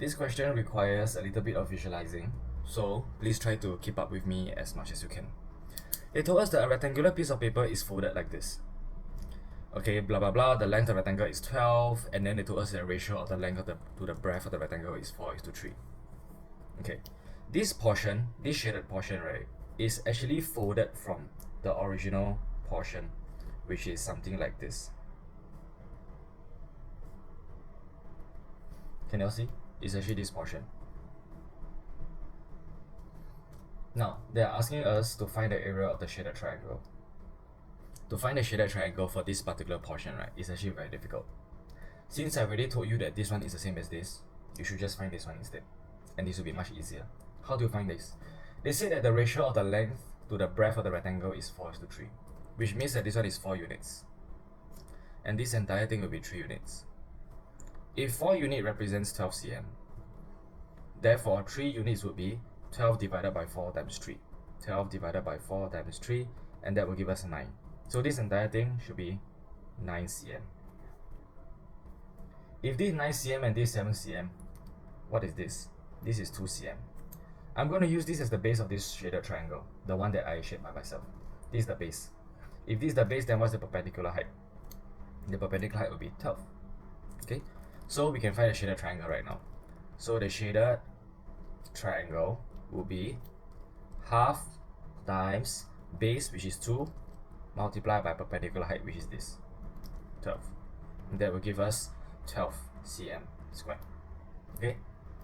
This question requires a little bit of visualizing, so please try to keep up with me as much as you can. They told us that a rectangular piece of paper is folded like this. Okay, blah blah blah, the length of the rectangle is 12, and then they told us the ratio of the length of to the breadth of the rectangle is 4:3. Okay, this portion, this shaded portion, right, is actually folded from the original portion, which is something like this. Can you all see? It's actually this portion. Now, they're asking us to find the area of the shaded triangle. To find the shaded triangle for this particular portion, right, is actually very difficult. Since I already told you that this one is the same as this, you should just find this one instead. And this will be much easier. How do you find this? They say that the ratio of the length to the breadth of the rectangle is 4:3, which means that this one is 4 units. And this entire thing will be 3 units. If 4 units represents 12 cm, therefore 3 units would be 12 divided by 4 times 3. 12 divided by 4 times 3, and that will give us 9. So this entire thing should be 9 cm. If this 9 cm and this 7 cm, what is this? This is 2 cm. I'm going to use this as the base of this shaded triangle, the one that I shaped by myself. This is the base. If this is the base, then what's the perpendicular height? The perpendicular height will be 12. Okay, so we can find the shaded triangle right now. So the shaded triangle will be half times base, which is 2, multiplied by perpendicular height, which is this, 12. And that will give us 12 cm squared. Okay,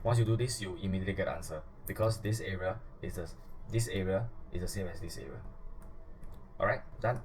once you do this, you immediately get the answer, because this area is the same as this area. Alright, done.